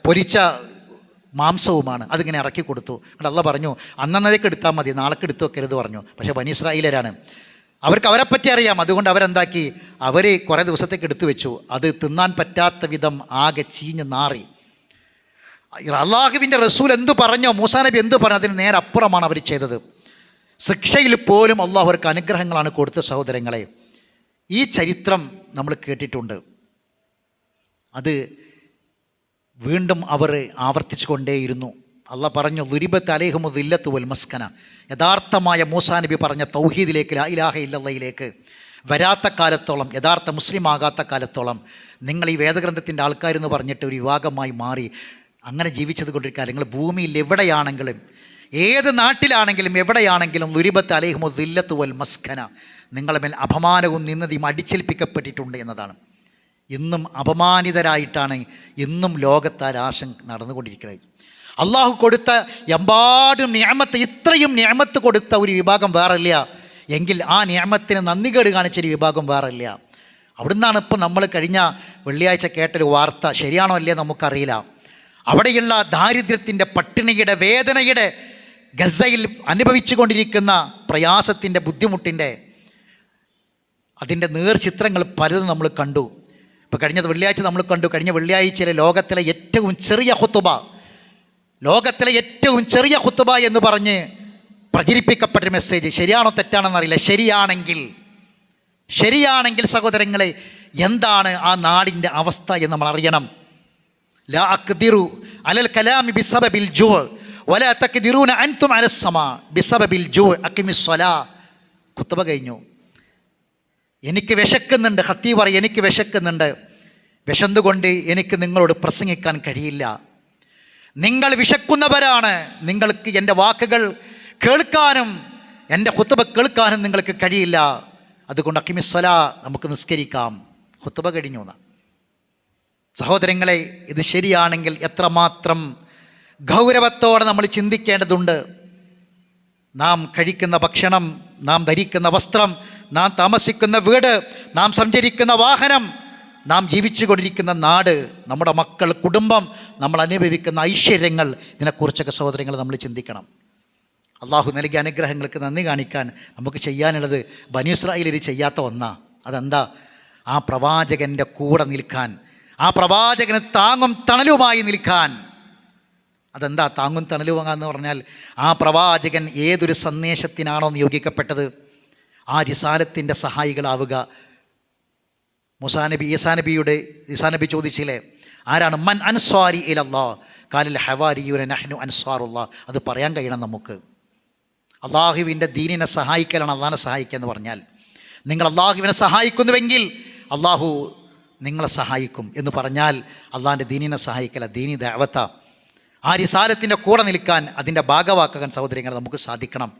Speaker 1: പൊരിച്ച മാംസവുമാണ്. അതിങ്ങനെ ഇറക്കി കൊടുത്തു. അള്ളാഹ് പറഞ്ഞു അന്നേക്ക് എടുത്താൽ മതി, നാളേക്ക് എടുത്തു വെക്കരുത് പറഞ്ഞു. പക്ഷേ ബനി ഇസ്രായേലരാണ്, അവർക്ക് അവരെപ്പറ്റി അറിയാം. അതുകൊണ്ട് അവരെന്താക്കി, അവർ കുറേ ദിവസത്തേക്ക് എടുത്തു വെച്ചു. അത് തിന്നാൻ പറ്റാത്ത വിധം ആകെ ചീഞ്ഞ് നാറി. അള്ളാഹുവിൻ്റെ റസൂൽ എന്തു പറഞ്ഞോ, മൂസാ നബി എന്തു പറഞ്ഞോ, അതിന് നേരെ അപ്പുറമാണ് അവർ ചെയ്തത്. ശിക്ഷയിൽ പോലും അള്ളാഹു അവർക്ക് അനുഗ്രഹങ്ങളാണ് കൊടുത്ത സഹോദരങ്ങളെ. ഈ ചരിത്രം നമ്മൾ കേട്ടിട്ടുണ്ട്. അത് വീണ്ടും അവർ ആവർത്തിച്ചു കൊണ്ടേയിരുന്നു. അള്ളാഹ് പറഞ്ഞു ദുരിബത്ത് അലൈഹിമു ദില്ലത്തു വൽ മസ്കന, യഥാർത്ഥമായ മൂസാ നബി പറഞ്ഞ തൗഹീദിലേക്ക്, ലാ ഇലാഹ ഇല്ലല്ലാഹിലേക്ക് വരാത്ത കാലത്തോളം, യഥാർത്ഥ മുസ്ലിം ആകാത്ത കാലത്തോളം നിങ്ങൾ ഈ വേദഗ്രന്ഥത്തിൻ്റെ ആൾക്കാരെന്ന് പറഞ്ഞിട്ട് ഒരു വിഭാഗമായി മാറി അങ്ങനെ ജീവിച്ചത് കൊണ്ടിരിക്കുക. നിങ്ങൾ ഭൂമിയിൽ എവിടെയാണെങ്കിലും, ഏത് നാട്ടിലാണെങ്കിലും, എവിടെയാണെങ്കിലും ദുരിബത്ത് അലൈഹിമു ദില്ലത്തു വൽ മസ്കന, നിങ്ങളുടെ മേൽ അപമാനവും നിന്നതിയും അടിച്ചേൽപ്പിക്കപ്പെട്ടിട്ടുണ്ട് എന്നതാണ്. ഇന്നും അപമാനിതരായിട്ടാണ് ഇന്നും ലോകത്താരാശം നടന്നുകൊണ്ടിരിക്കുന്നത്. അള്ളാഹു കൊടുത്ത എമ്പാടും നിഅമത്ത്, ഇത്രയും നിഅമത്ത് കൊടുത്ത ഒരു വിഭാഗം വേറില്ല എങ്കിൽ ആ നിഅമത്തിന് നന്ദികേട് കാണിച്ചൊരു വിഭാഗം വേറില്ല. അവിടുന്നാണ് ഇപ്പം നമ്മൾ കഴിഞ്ഞ വെള്ളിയാഴ്ച കേട്ടൊരു വാർത്ത, ശരിയാണോ അല്ലേ നമുക്കറിയില്ല. അവിടെയുള്ള ദാരിദ്ര്യത്തിൻ്റെ, പട്ടിണിയുടെ, വേദനയുടെ, ഗസയിൽ അനുഭവിച്ചു കൊണ്ടിരിക്കുന്ന പ്രയാസത്തിൻ്റെ, ബുദ്ധിമുട്ടിൻ്റെ അതിൻ്റെ നേർചിത്രങ്ങൾ പലതും നമ്മൾ കണ്ടു. ഇപ്പോൾ കഴിഞ്ഞ വെള്ളിയാഴ്ച നമ്മൾ കണ്ടു. കഴിഞ്ഞ വെള്ളിയാഴ്ചയിലെ ലോകത്തിലെ ഏറ്റവും ചെറിയ ഖുതുബ, ലോകത്തിലെ ഏറ്റവും ചെറിയ ഖുതുബ എന്ന് പറഞ്ഞ് പ്രചരിപ്പിക്കപ്പെട്ട മെസ്സേജ് ശരിയാണോ തെറ്റാണെന്നറിയില്ല. ശരിയാണെങ്കിൽ സഹോദരങ്ങളെ, എന്താണ് ആ നാടിൻ്റെ അവസ്ഥ എന്ന് നമ്മൾ അറിയണം. ലാ അഖ്ദിറു അലൽ കലാമി ബിസബബിൽ ജൂ വലാ തഖ്ദിറൂന അൻതും അലസ് സമാ ബിസബബിൽ ജൂ അഖിമിസ് സ്വലാ. ഖുതുബ കഴിഞ്ഞു. എനിക്ക് വിശക്കുന്നുണ്ട്, ഖത്തീബ് പറയും, എനിക്ക് വിശക്കുന്നുണ്ട്, വിശന്നുകൊണ്ട് എനിക്ക് നിങ്ങളോട് പ്രസംഗിക്കാൻ കഴിയില്ല. നിങ്ങൾ വിശക്കുന്നവരാണ്, നിങ്ങൾക്ക് എൻ്റെ വാക്കുകൾ കേൾക്കാനും എൻ്റെ ഖുതുബ കേൾക്കാനും നിങ്ങൾക്ക് കഴിയില്ല. അതുകൊണ്ട് അഖിമിസ് സ്വലാ, നമുക്ക് നിസ്കരിക്കാം. ഖുതുബ കഴിഞ്ഞു. സഹോദരങ്ങളെ, ഇത് ശരിയാണെങ്കിൽ എത്രമാത്രം ഗൗരവത്തോടെ നമ്മൾ ചിന്തിക്കേണ്ടതുണ്ട്. നാം കഴിക്കുന്ന ഭക്ഷണം, നാം ധരിക്കുന്ന വസ്ത്രം, നാം താമസിക്കുന്ന വീട്, നാം സഞ്ചരിക്കുന്ന വാഹനം, നാം ജീവിച്ചു കൊണ്ടിരിക്കുന്ന നാട്, നമ്മുടെ മക്കൾ, കുടുംബം, നമ്മൾ അനുഭവിക്കുന്ന ഐശ്വര്യങ്ങൾ, ഇതിനെക്കുറിച്ചൊക്കെ സഹോദരങ്ങൾ നമ്മൾ ചിന്തിക്കണം. അള്ളാഹു നൽകിയ അനുഗ്രഹങ്ങൾക്ക് നന്ദി കാണിക്കാൻ നമുക്ക് ചെയ്യാനുള്ളത് ബനി ഇസ്രായേലിൽ ചെയ്യാത്ത ഒന്നാ. അതെന്താ? ആ പ്രവാചകൻ്റെ കൂടെ നിൽക്കാൻ, ആ പ്രവാചകന് താങ്ങും തണലുമായി നിൽക്കാൻ. അതെന്താ താങ്ങും തണലുമാകാന്ന് പറഞ്ഞാൽ, ആ പ്രവാചകൻ ഏതൊരു സന്ദേശത്തിനാണോ നിയോഗിക്കപ്പെട്ടത് ആ റിസാലത്തിൻ്റെ സഹായികളാവുക. ഈസാ നബി ചോദിച്ചില്ലേ, ആരാണ് മൻ അൻസ്വാരി ഇലല്ലാഹ്? ഖാലൽ ഹവാരിയൂന നഹ്നു അൻസ്വാറുല്ലാഹ്. അത് പറയാൻ കഴിയണം നമുക്ക്. അള്ളാഹുവിൻ്റെ ദീനിനെ സഹായിക്കലാണ് അള്ളാഹിനെ സഹായിക്കുക എന്ന് പറഞ്ഞാൽ. നിങ്ങൾ അള്ളാഹുവിനെ സഹായിക്കുന്നുവെങ്കിൽ അള്ളാഹു നിങ്ങളെ സഹായിക്കും എന്ന് പറഞ്ഞാൽ അള്ളാഹിൻ്റെ ദീനിനെ സഹായിക്കല, ദീനി ദഅവത്ത. ആ റിസാലത്തിൻ്റെ കൂടെ നിൽക്കാൻ, അതിൻ്റെ ഭാഗവാക്കാൻ സഹോദരങ്ങൾ നമുക്ക് സാധിക്കണം.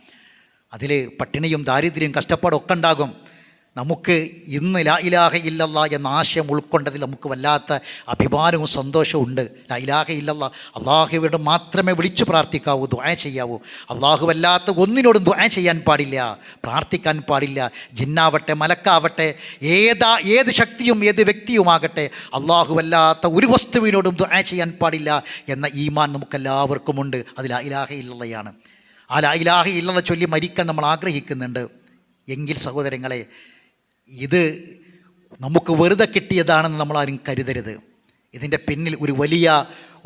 Speaker 1: അതിൽ പട്ടിണിയും ദാരിദ്ര്യവും കഷ്ടപ്പാടും ഒക്കെ ഉണ്ടാകും. നമുക്ക് ഇന്ന് ലാ ഇലാഹ ഇല്ലല്ലാഹ് എന്ന ആശയം ഉൾക്കൊണ്ടതിൽ നമുക്ക് വല്ലാത്ത അഭിമാനവും സന്തോഷവും ഉണ്ട്. ലാ ഇലാഹ ഇല്ലല്ലാഹ്, അള്ളാഹുവിനോട് മാത്രമേ വിളിച്ചു പ്രാർത്ഥിക്കാവൂ, ദുആ ചെയ്യാവൂ. അള്ളാഹുവല്ലാത്ത ഒന്നിനോടും ദുആ ചെയ്യാൻ പാടില്ല, പ്രാർത്ഥിക്കാൻ പാടില്ല. ജിന്നാവട്ടെ, മലക്കാവട്ടെ, ഏത് ശക്തിയും ഏത് വ്യക്തിയുമാകട്ടെ, അള്ളാഹുവല്ലാത്ത ഒരു വസ്തുവിനോടും ദുആ ചെയ്യാൻ പാടില്ല എന്ന ഈമാൻ നമുക്കെല്ലാവർക്കുമുണ്ട്. അത് ലാ ഇലാഹ ഇല്ലല്ലാഹയാണ്. ആ ലാ ഇലാഹ ഇല്ലല്ലാഹ് ചൊല്ലി മരിക്കാൻ നമ്മൾ ആഗ്രഹിക്കുന്നുണ്ട് എങ്കിൽ സഹോദരങ്ങളെ, ഇത് നമുക്ക് വെറുതെ കിട്ടിയതാണെന്ന് നമ്മളാരും കരുതരുത്. ഇതിൻ്റെ പിന്നിൽ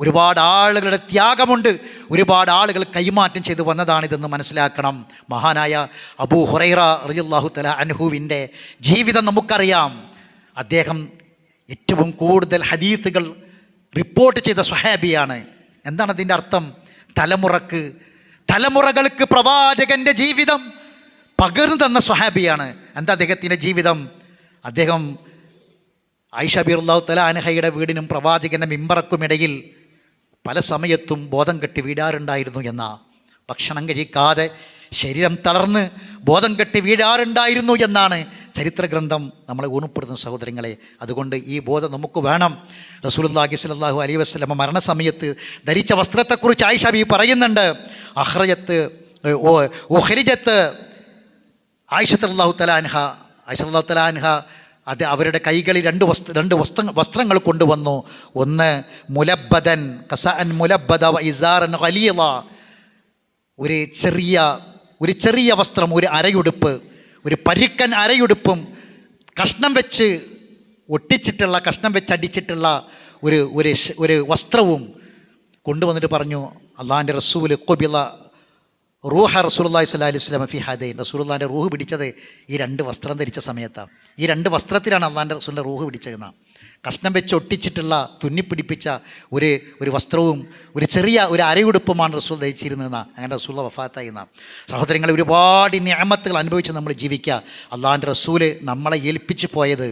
Speaker 1: ഒരുപാട് ആളുകളുടെ ത്യാഗമുണ്ട്, ഒരുപാട് ആളുകൾ കൈമാറ്റം ചെയ്ത് വന്നതാണിതെന്ന് മനസ്സിലാക്കണം. മഹാനായ അബൂ ഹുറൈറ റളിയല്ലാഹു തആല അൻഹുവിൻ്റെ ജീവിതം നമുക്കറിയാം. അദ്ദേഹം ഏറ്റവും കൂടുതൽ ഹദീസുകൾ റിപ്പോർട്ട് ചെയ്ത സ്വഹാബിയാണ്. എന്താണ് അതിൻ്റെ അർത്ഥം? തലമുറകൾക്ക് പ്രവാചകൻ്റെ ജീവിതം പകർന്നു തന്ന സ്വഹാബിയാണ്. എന്താ അദ്ദേഹത്തിൻ്റെ ജീവിതം? അദ്ദേഹം ആയിഷ റളിയല്ലാഹു തആല അൻഹയുടെ വീടിനും പ്രവാചകൻ്റെ മിമ്പറക്കുമിടയിൽ പല സമയത്തും ബോധം കെട്ടി വീഴാറുണ്ടായിരുന്നു എന്ന, ഭക്ഷണം കഴിക്കാതെ ശരീരം തളർന്ന് ബോധം കെട്ടി വീഴാറുണ്ടായിരുന്നു എന്നാണ് ചരിത്രഗ്രന്ഥം നമ്മളെ ഓർമ്മപ്പെടുത്തുന്ന സഹോദരങ്ങളെ. അതുകൊണ്ട് ഈ ബോധം നമുക്ക് വേണം. റസൂലുള്ളാഹി സ്വല്ലല്ലാഹു അലൈഹി വസല്ലം മരണസമയത്ത് ധരിച്ച വസ്ത്രത്തെക്കുറിച്ച് ആയിഷ ബീവി പറയുന്നുണ്ട്. ഉഖ്രിജത്ത് ആയിഷ റളിയല്ലാഹു തആല അൻഹ അത് അവരുടെ കൈകളിൽ രണ്ട് വസ്ത്രങ്ങൾ കൊണ്ടുവന്നു. ഒന്ന് മുലബ്ബദൻ കസഅൻ മുലബ്ബദ വ ഇസാറൻ ഖലീള, ഒരു ചെറിയ വസ്ത്രം, ഒരു അരയുടുപ്പ്, ഒരു പരുക്കൻ അരയുടുപ്പും കഷ്ണം വെച്ച് അടിച്ചിട്ടുള്ള ഒരു വസ്ത്രവും കൊണ്ടുവന്നിട്ട് പറഞ്ഞു, അള്ളാഹിൻ്റെ റസൂൽ ഖുബില റൂഹ റസൂലുള്ളാഹി സ്വല്ലല്ലാഹി അലൈഹി വസല്ലം ഫി ഹദൈൻ, റസൂലുള്ളാഹിൻ്റെ റൂഹ് പിടിച്ചത് ഈ രണ്ട് വസ്ത്രം ധരിച്ച സമയത്താണ്. ഈ രണ്ട് വസ്ത്രത്തിലാണ് അള്ളാഹിൻ്റെ റസൂലിൻ്റെ റൂഹ് പിടിച്ചതെന്ന്. കഷ്ണം വെച്ച് ഒട്ടിച്ചിട്ടുള്ള തുന്നിപ്പിടിപ്പിച്ച ഒരു വസ്ത്രവും ഒരു അരയുടുപ്പുമാണ് റസൂൽ ധരിച്ചിരുന്നതെന്ന്. അങ്ങനെ റസൂൽ വഫാത്തായിരുന്ന. സഹോദരങ്ങളെ, ഒരുപാട് നിഅമത്തുകൾ അനുഭവിച്ച് നമ്മൾ ജീവിക്കുക. അള്ളാഹിൻ്റെ റസൂൽ നമ്മളെ ഏൽപ്പിച്ചു പോയത്,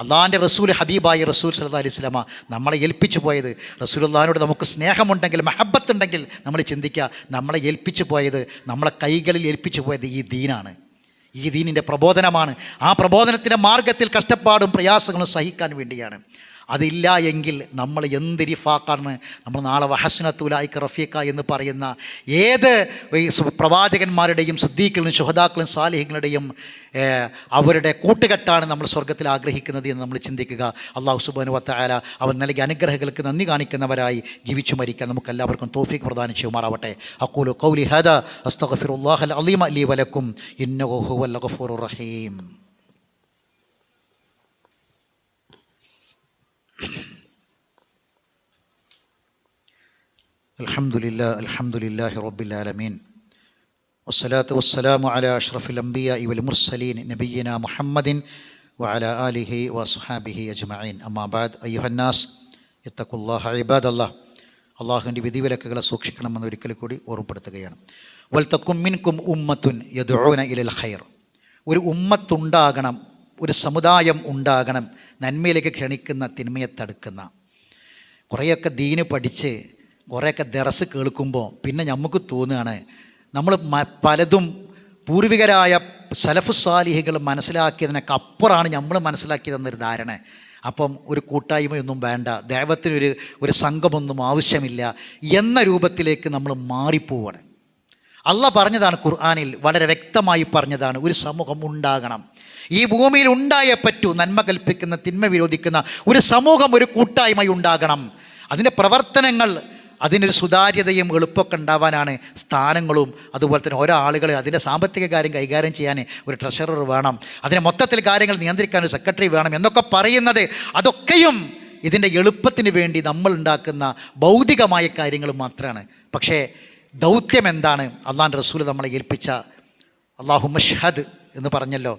Speaker 1: അള്ളാഹിൻ്റെ റസൂൽ ഹബീബായ റസൂൽ സല്ലല്ലാഹു അലൈഹി വസല്ലമ നമ്മളെ ഏൽപ്പിച്ചു പോയത്, റസൂലുള്ളാഹിനോട് നമുക്ക് സ്നേഹമുണ്ടെങ്കിൽ, മഹബത്തുണ്ടെങ്കിൽ നമ്മൾ ചിന്തിക്കുക, നമ്മളെ ഏൽപ്പിച്ചു പോയത്, നമ്മളെ കൈകളിൽ ഏൽപ്പിച്ചു പോയത് ഈ ദീനാണ്. ഈ ദീനിൻ്റെ പ്രബോധനമാണ്. ആ പ്രബോധനത്തിൻ്റെ മാർഗത്തിൽ കഷ്ടപ്പാടും പ്രയാസങ്ങളും സഹിക്കാൻ വേണ്ടിയാണ്. അതില്ല എങ്കിൽ നമ്മൾ എന്ത് റിഫാഖാണ്. നമ്മൾ നാളെ വഹസ്നത്തു ഉലൈക റഫീഖ എന്ന് പറയുന്ന ഏത് പ്രവാചകന്മാരുടെയും സിദ്ദീഖുകളും ശുഹദാക്കളും സാലിഹീങ്ങളുടെയും അവരുടെ കൂട്ടുകെട്ടാണ് നമ്മൾ സ്വർഗ്ഗത്തിൽ ആഗ്രഹിക്കുന്നത് എന്ന് നമ്മൾ ചിന്തിക്കുക. അല്ലാഹു സുബ്ഹാനഹു വ തആല അവൻ നൽകിയ അനുഗ്രഹങ്ങൾക്ക് നന്ദി കാണിക്കുന്നവരായി ജീവിച്ചു മരിക്കാൻ നമുക്ക് എല്ലാവർക്കും തൗഫീഖ് പ്രദാനം ചെയ്യുമാറാവട്ടെ. അഖൂലു ഖൗലി ഹാദാ അസ്തഗ്ഫിറുല്ലാഹൽ അളീമ ലീ വലക്കും ഇന്നഹു ഹുവൽ ഗഫൂറുർ റഹീം. അൽഹംദുലില്ലാഹി റബ്ബിൽ ആലമീൻ വസ്സലാത്തു വസ്സലാമു അലാ അഷ്റഫിൽ അംബിയാഇ വൽ മുർസലീൻ നബിയ്യിനാ മുഹമ്മദിൻ വഅലാ ആലിഹി വസ്ഹാബിഹി അജ്മഈൻ. അമ്മാ ബഅദ് അയ്യുഹന്നാസ് ഇത്തഖുല്ലാഹ ഇബാദല്ലാഹ്. അള്ളാഹുവിൻ്റെ വിധിവിലക്കുകളെ സൂക്ഷിക്കണമെന്ന് ഒരിക്കൽ കൂടി ഓർമ്മപ്പെടുത്തുകയാണ്. വൽതകും മിൻകും ഉമ്മത്തുൻ യദ്ഊന ഇലൽ ഖൈർ. ഒരു ഉമ്മത്തുണ്ടാകണം, ഒരു സമുദായം ഉണ്ടാകണം, നന്മയിലേക്ക് ക്ഷണിക്കുന്ന, തിന്മയെ തടുക്കുന്ന. കുറേയൊക്കെ ദീന് പഠിച്ച് കുറേയൊക്കെ ദർസ് കേൾക്കുമ്പോൾ പിന്നെ നമുക്ക് തോന്നുകയാണ് നമ്മൾ പലതും പൂർവികരായ സലഫു സാലിഹികൾ മനസ്സിലാക്കിയതിനൊക്കെ അപ്പുറമാണ് നമ്മൾ മനസ്സിലാക്കിയതെന്നൊരു ധാരണ. അപ്പം ഒരു കൂട്ടായ്മയൊന്നും വേണ്ട, ദൈവത്തിനൊരു സംഘമൊന്നും ആവശ്യമില്ല എന്ന രൂപത്തിലേക്ക് നമ്മൾ മാറിപ്പോവാണ്. അള്ളാഹ് പറഞ്ഞതാണ് ഖുർആനിൽ, വളരെ വ്യക്തമായി പറഞ്ഞതാണ്, ഒരു സമൂഹം ഉണ്ടാകണം. ഈ ഭൂമിയിൽ ഉണ്ടായേ പറ്റൂ. നന്മ കൽപ്പിക്കുന്ന, തിന്മ വിരോധിക്കുന്ന ഒരു സമൂഹം, ഒരു കൂട്ടായ്മ ഉണ്ടാകണം. അതിൻ്റെ പ്രവർത്തനങ്ങൾ, അതിനൊരു സുതാര്യതയും എളുപ്പമൊക്കെ ഉണ്ടാവാനാണ് സ്ഥാനങ്ങളും, അതുപോലെ തന്നെ ഓരോ ആളുകൾ അതിൻ്റെ സാമ്പത്തിക കാര്യം കൈകാര്യം ചെയ്യാൻ ഒരു ട്രഷറർ വേണം, അതിനെ മൊത്തത്തിൽ കാര്യങ്ങൾ നിയന്ത്രിക്കാൻ ഒരു സെക്രട്ടറി വേണം എന്നൊക്കെ പറയുന്നത്, അതൊക്കെയും ഇതിൻ്റെ എളുപ്പത്തിന് വേണ്ടി നമ്മൾ ഉണ്ടാക്കുന്ന ഭൗതികമായ കാര്യങ്ങൾ മാത്രമാണ്. പക്ഷേ ദൗത്യം എന്താണ്? അള്ളാഹുവിൻ്റെ റസൂൽ നമ്മളെ ഏൽപ്പിച്ച അല്ലാഹുമ്മ ഷ്ഹദ് എന്ന് പറഞ്ഞല്ലോ,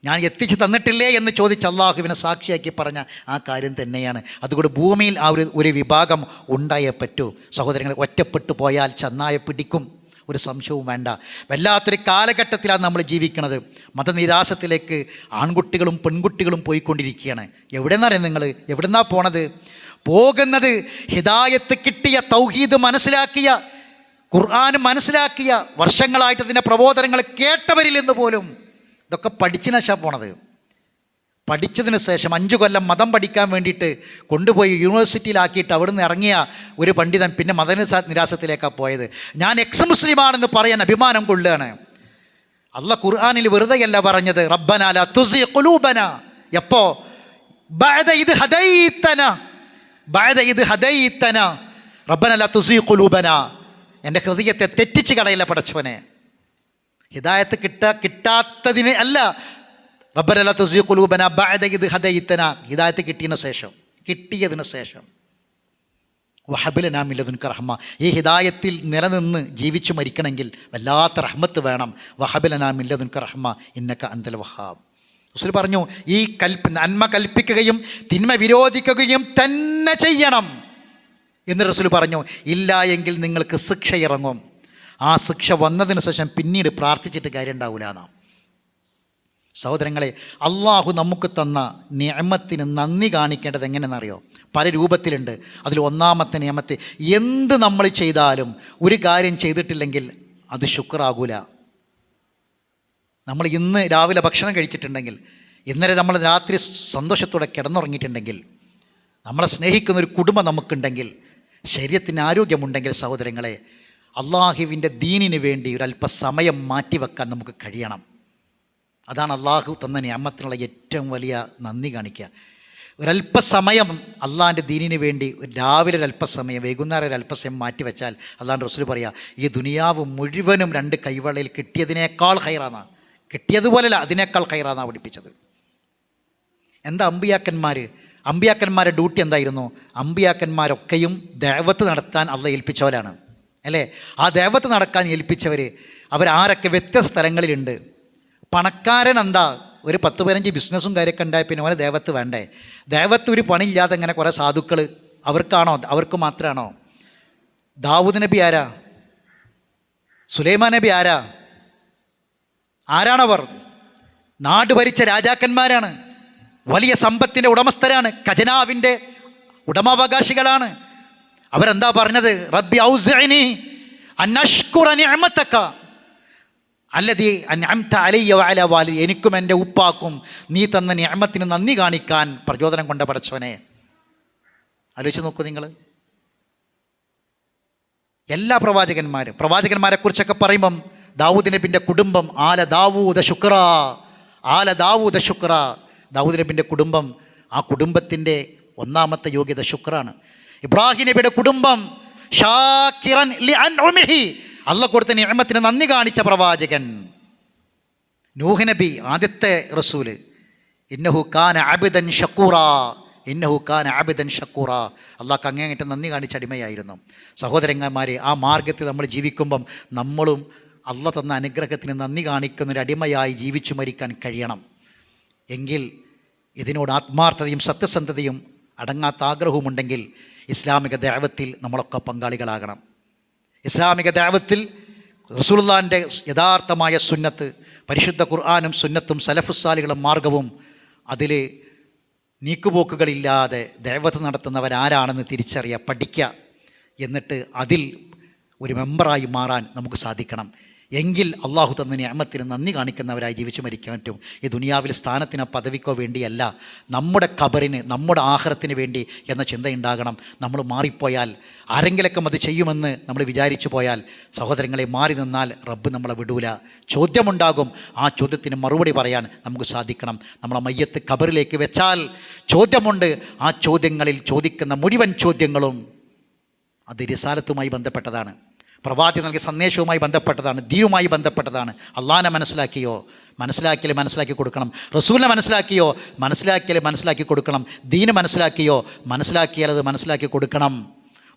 Speaker 1: ഞാൻ എത്തിച്ചു തന്നിട്ടില്ലേ എന്ന് ചോദിച്ച് അള്ളാഹുവിനെ സാക്ഷിയാക്കി പറഞ്ഞ ആ കാര്യം തന്നെയാണ്. അതുകൊണ്ട് ഭൂമിയിൽ ആ ഒരു വിഭാഗം ഉണ്ടായേ പറ്റൂ. സഹോദരങ്ങളെ, ഒറ്റപ്പെട്ടു പോയാൽ ചെന്നായ പിടിക്കും, ഒരു സംശയവും വേണ്ട. വല്ലാത്തൊരു കാലഘട്ടത്തിലാണ് നമ്മൾ ജീവിക്കുന്നത്. മതനിരാസത്തിലേക്ക് ആൺകുട്ടികളും പെൺകുട്ടികളും പോയിക്കൊണ്ടിരിക്കുകയാണ്. എവിടെയെന്നറിയാം നിങ്ങൾ? എവിടെന്നാ പോകുന്നത് ഹിദായത്ത് കിട്ടിയ, തൗഹീദ് മനസ്സിലാക്കിയ, ഖുർആൻ മനസ്സിലാക്കിയ, വർഷങ്ങളായിട്ട് ഇതിൻ്റെ പ്രബോധനങ്ങൾ കേട്ടവരിൽ നിന്ന് പോലും ഇതൊക്കെ പഠിച്ചിനാ പോണത്. പഠിച്ചതിന് ശേഷം 5 കൊല്ലം മതം പഠിക്കാൻ വേണ്ടിയിട്ട് കൊണ്ടുപോയി യൂണിവേഴ്സിറ്റിയിലാക്കിയിട്ട് അവിടുന്ന് ഇറങ്ങിയ ഒരു പണ്ഡിതൻ പിന്നെ നിരാസത്തിലേക്കാണ് പോയത്. ഞാൻ എക്സ് മുസ്ലിമാണെന്ന് പറയാൻ അഭിമാനം കൊള്ളുകയാണ്. അല്ലാഹ് ഖുർആനിൽ വെറുതെയല്ല പറഞ്ഞത്, റബ്ബനാ ലാ തുസിഗ് ഖുലൂബനാ. എപ്പോ? ബഅദ ഇദ് ഹദൈതനാ റബ്ബനാ ലാ തുസിഗ് ഖുലൂബനാ. എൻ്റെ ഹൃദയത്തെ തെറ്റിച്ച് കളയില്ല പടച്ചവനെ. ഹിദായത്ത് കിട്ടാത്തതിന് അല്ല, റബ്ബന ലാ തുസിഗ് ഖുലൂബനാ ബഅദ ഇദ് ഹദൈതനാ, ഹിദായത്ത് കിട്ടിയതിന് ശേഷം വഹബ് ലനാ മിൻ ലദുൻക റഹ്മ, ഈ ഹിദായത്തിൽ നിലനിന്ന് ജീവിച്ചു മരിക്കണമെങ്കിൽ വല്ലാത്ത റഹ്മത്ത് വേണം. വഹബ് ലനാ മിൻ ലദുൻക റഹ്മ ഇന്നക അൻതൽ വഹാബ്. റസൂൽ പറഞ്ഞു, ഈ നന്മ കൽപ്പിക്കുകയും തിന്മ വിരോധിക്കുകയും തന്നെ ചെയ്യണം എന്ന് റസൂൽ പറഞ്ഞു. ഇല്ല എങ്കിൽ നിങ്ങൾക്ക് ശിക്ഷ ഇറങ്ങും. ആ ശിക്ഷ വന്നതിന് ശേഷം പിന്നീട് പ്രാർത്ഥിച്ചിട്ട് കാര്യം ഉണ്ടാവില്ല എന്നാണ്. സഹോദരങ്ങളെ, അള്ളാഹു നമുക്ക് തന്ന നിഅമത്തിന് നന്ദി കാണിക്കേണ്ടത് എങ്ങനെയെന്നറിയോ? പല രൂപത്തിലുണ്ട്. അതിൽ ഒന്നാമത്തെ നിയമത്തെ, എന്ത് നമ്മൾ ചെയ്താലും ഒരു കാര്യം ചെയ്തിട്ടില്ലെങ്കിൽ അത് ശുക്റാകൂല. നമ്മൾ ഇന്ന് രാവിലെ ഭക്ഷണം കഴിച്ചിട്ടുണ്ടെങ്കിൽ, ഇന്നലെ നമ്മൾ രാത്രി സന്തോഷത്തോടെ കിടന്നുറങ്ങിയിട്ടുണ്ടെങ്കിൽ, നമ്മളെ സ്നേഹിക്കുന്ന ഒരു കുടുംബം നമുക്കുണ്ടെങ്കിൽ, ശരീരത്തിന് ആരോഗ്യമുണ്ടെങ്കിൽ, സഹോദരങ്ങളെ, അള്ളാഹുവിൻ്റെ ദീനിന് വേണ്ടി ഒരല്പസമയം മാറ്റിവെക്കാൻ നമുക്ക് കഴിയണം. അതാണ് അള്ളാഹു തന്ന നിഅമത്തിനുള്ള ഏറ്റവും വലിയ നന്ദി കാണിക്കുക. ഒരല്പസമയം അള്ളാഹിൻ്റെ ദീനിന് വേണ്ടി രാവിലെ ഒരല്പസമയം, വൈകുന്നേരം ഒരല്പസമയം മാറ്റി വെച്ചാൽ, അള്ളാഹിൻ്റെ റസൂൽ പറയുക, ഈ ദുനിയാവ് മുഴുവനും 2 കൈവളയിൽ കിട്ടിയതിനേക്കാൾ ഖൈറാണ്. കിട്ടിയതുപോലെയല്ല, അതിനേക്കാൾ ഖൈറാന്നാണ് പഠിപ്പിച്ചത്. എന്താ അമ്പിയാക്കന്മാരുടെ ഡ്യൂട്ടി എന്തായിരുന്നു? അമ്പിയാക്കന്മാരൊക്കെയും ദഅവത്ത് നടത്താൻ അള്ളാഹ് ഏൽപ്പിച്ചവരാണ്, അല്ലേ? ആ ദഅവത്ത് നടക്കാൻ ഏൽപ്പിച്ചവർ അവരാരൊക്കെ വ്യത്യസ്ത സ്ഥലങ്ങളിലുണ്ട്. പണക്കാരൻ എന്താ, ഒരു 10-15 ബിസിനസ്സും കാര്യമൊക്കെ ഉണ്ടായ പിന്നെ അവന് ദഅവത്ത് വേണ്ടേ? ദഅവത്ത് ഒരു പണിയില്ലാതെ ഇങ്ങനെ കുറേ സാധുക്കൾ, അവർക്ക് മാത്രമാണോ? ദാവൂദ് നബി ആരാ? സുലൈമാൻ നബി ആരാണവർ? നാട് ഭരിച്ച രാജാക്കന്മാരാണ്, വലിയ സമ്പത്തിൻ്റെ ഉടമസ്ഥരാണ്, ഖജനാവിൻ്റെ ഉടമാവകാശികളാണ്. അവരെന്താ പറഞ്ഞത്? റബ്ബി ഔസിഅനി അൻ അഷ്കുറ നിഅമതക അല്ലദീ അൻഅംത അലയ്യ വഅലാ വാലിദി, എനിക്കും എൻ്റെ ഉപ്പാക്കും നീ തന്ന നിഅമത്തിന് നന്ദി കാണിക്കാൻ പ്രചോദനം കൊണ്ട പടച്ചവനെ. ആലോചിച്ച് നോക്കൂ നിങ്ങൾ. എല്ലാ പ്രവാചകന്മാരെക്കുറിച്ചൊക്കെ പറയുമ്പം ദാവൂദ് നബിൻ്റെ കുടുംബം ആല ദാവൂദ ശുക്ര. ദാവൂദ് നബിൻ്റെ കുടുംബം, ആ കുടുംബത്തിൻ്റെ ഒന്നാമത്തെ യോഗ്യത ശുക്രാണ്. ഇബ്രാഹിം നബിയുടെ കുടുംബം ഷാക്കിറൻ ലിഅൻഉമിഹി, അള്ളാഹ് കൊടുത്ത നിഅമത്തിന് നന്ദി കാണിച്ച പ്രവാചകൻ. നൂഹ് നബി, ആദ്യത്തെ റസൂല്, ഇന്നഹു കാന അബ്ദൻ ഷക്കൂറ, അള്ളാഹ്ക്ക് അങ്ങേയറ്റം നന്ദി കാണിച്ച അടിമയായിരുന്നു. സഹോദരന്മാരെ, ആ മാർഗത്തിൽ നമ്മൾ ജീവിക്കുമ്പം നമ്മളും അള്ളാഹ് തന്ന അനുഗ്രഹത്തിന് നന്ദി കാണിക്കുന്നൊരു അടിമയായി ജീവിച്ചു മരിക്കാൻ കഴിയണം. എങ്കിൽ ഇതിനോട് ആത്മാർത്ഥതയും സത്യസന്ധതയും അടങ്ങാത്ത ആഗ്രഹവുമുണ്ടെങ്കിൽ ഇസ്ലാമിക ദഅവത്തിൽ നമ്മളൊക്കെ പങ്കാളികളാകണം. ഇസ്ലാമിക ദഅവത്തിൽ റസൂലുള്ളാഹിൻ്റെ യഥാർത്ഥമായ സുന്നത്ത്, പരിശുദ്ധ ഖുർആനും സുന്നത്തും സലഫുസ്സാലികളുടെ മാർഗവും, അതിൽ നീക്കുപോക്കുകളില്ലാതെ ദഅവത്ത് നടത്തുന്നവരാരാണെന്ന് തിരിച്ചറിയുക, പഠിക്കുക. എന്നിട്ട് അതിൽ ഒരു മെമ്പറായി മാറാൻ നമുക്ക് സാധിക്കണം. എങ്കിൽ അള്ളാഹു തന്ന നിഅമത്തിന് നന്ദി കാണിക്കുന്നവരായി ജീവിച്ചു മരിക്കാൻ പറ്റും. ഈ ദുനിയാവിൽ സ്ഥാനത്തിനോ പദവിക്കോ വേണ്ടിയല്ല, നമ്മുടെ ഖബറിന്, നമ്മുടെ ആഖിറത്തിന് വേണ്ടി എന്ന ചിന്തയുണ്ടാകണം. നമ്മൾ മാറിപ്പോയാൽ, ആരെങ്കിലൊക്കെ അത് ചെയ്യുമെന്ന് നമ്മൾ വിചാരിച്ചു പോയാൽ, സഹോദരങ്ങളെ, മാറി നിന്നാൽ റബ്ബ് നമ്മളെ വിടൂല. ചോദ്യമുണ്ടാകും, ആ ചോദ്യത്തിന് മറുപടി പറയാൻ നമുക്ക് സാധിക്കണം. നമ്മളെ മയ്യത്ത് ഖബറിലേക്ക് വെച്ചാൽ ചോദ്യമുണ്ട്. ആ ചോദ്യങ്ങളിൽ ചോദിക്കുന്ന മുഴുവൻ ചോദ്യങ്ങളും അത് റിസാലത്തുമായി ബന്ധപ്പെട്ടതാണ്, പ്രവാചകൻ നൽകിയ സന്ദേശവുമായി ബന്ധപ്പെട്ടതാണ്, ദീനുമായി ബന്ധപ്പെട്ടതാണ്. അള്ളാഹിനെ മനസ്സിലാക്കിയാൽ മനസ്സിലാക്കി കൊടുക്കണം. റസൂലിനെ മനസ്സിലാക്കിയാൽ മനസ്സിലാക്കി കൊടുക്കണം. ദീന് മനസ്സിലാക്കിയാൽ അത് മനസ്സിലാക്കി കൊടുക്കണം.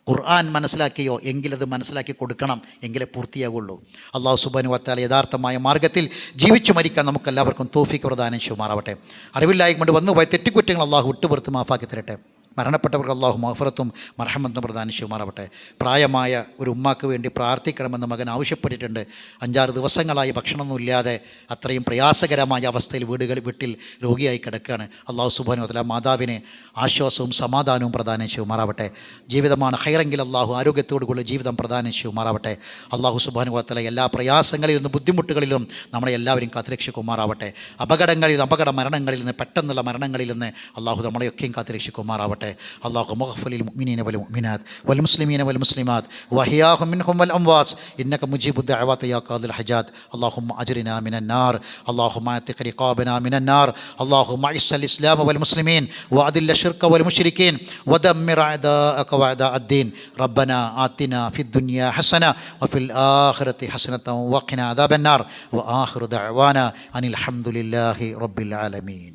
Speaker 1: ഖുർആൻ മനസ്സിലാക്കിയോ എങ്കിലത് മനസ്സിലാക്കി കൊടുക്കണം, എങ്കിലേ പൂർത്തിയാകുള്ളൂ. അള്ളാഹു സുബ്ഹാനഹു വ തആല യഥാർത്ഥമായ മാർഗ്ഗത്തിൽ ജീവിച്ചു മരിക്കാൻ നമുക്കെല്ലാവർക്കും തൗഫീഖ് പ്രദാനം ചെയ്യുമാറാവട്ടെ. അറിവില്ലായ്മ കൊണ്ട് വന്നുപോയ തെറ്റുകുറ്റങ്ങൾ അള്ളാഹു വിട്ടുപുറത്ത് മാഫാക്കി തരട്ടെ. മരണപ്പെട്ടവർക്ക് അള്ളാഹു മഗ്ഫിറത്തും മർഹമത്തും പ്രദാനം ചെയ്യുമാറാവട്ടെ. പ്രായമായ ഒരു ഉമ്മാക്ക് വേണ്ടി പ്രാർത്ഥിക്കണമെന്ന് മകൻ ആവശ്യപ്പെട്ടിട്ടുണ്ട്. 5-6 ദിവസങ്ങളായി ഭക്ഷണമൊന്നുമില്ലാതെ അത്രയും പ്രയാസകരമായ അവസ്ഥയിൽ വീട്ടിൽ രോഗിയായി കിടക്കുകയാണ്. അള്ളാഹു സുബ്ഹാനഹു വ തആല മാതാവിന് ആശ്വാസവും സമാധാനവും പ്രദാനം ചെയ്യുമാറാവട്ടെ. ജീവിതമാണ് ഖൈറെങ്കിൽ അള്ളാഹു ആരോഗ്യത്തോടുകൂടി ജീവിതം പ്രദാനം ചെയ്യുമാറാവട്ടെ. അള്ളാഹു സുബ്ഹാനഹു വ തആല എല്ലാ പ്രയാസങ്ങളിൽ നിന്നും ബുദ്ധിമുട്ടുകളിലും നമ്മളെ എല്ലാവരും കാത്തുരക്ഷിക്കുമാറാവട്ടെ. അപകട മരണങ്ങളിൽ നിന്ന്, പെട്ടെന്നുള്ള മരണങ്ങളിൽ നിന്ന് അള്ളാഹു നമ്മളെയൊക്കെയും കാത്തുരക്ഷിക്കുമാറാവട്ടെ. ആവട്ടെ. അല്ലാഹുമ്മ ഗ്ഫിർ ലിൽ മുഅ്മിനീന വൽ മുഅ്മിനാത്ത് വൽ മുസ്ലിമീന വൽ മുസ്ലിമാത്ത് വഅഹ്യാഹും മിൻഹും വൽ അംവാത്ത് ഇന്നക മുജീബുദ് ദഅവാതി യാ ഖാദിൽ ഹജാത്ത്. അല്ലാഹുമ്മ അജ്രിനാ മിനൻ നാർ, അല്ലാഹുമ്മ അത്തിഖ് റിഖാബനാ മിനൻ നാർ, അല്ലാഹുമ്മ അഇസ്സൽ ഇസ്ലാമ വൽ മുസ്ലിമീൻ വഅദില്ല ശിർക വൽ മുശ്രിക്കീൻ വദമ്മിർ അഅദാഅക വഅദാഅദ്ദീൻ. റബ്ബനാ ആതിനാ ഫിദ് ദുനിയാ ഹസന വഫിൽ ആഖിറതി ഹസനത വഖിനാ അദാബന്നാർ. വആഖിറു ദഅവാനാ അനിൽ ഹംദുലില്ലാഹി റബ്ബിൽ ആലമീൻ.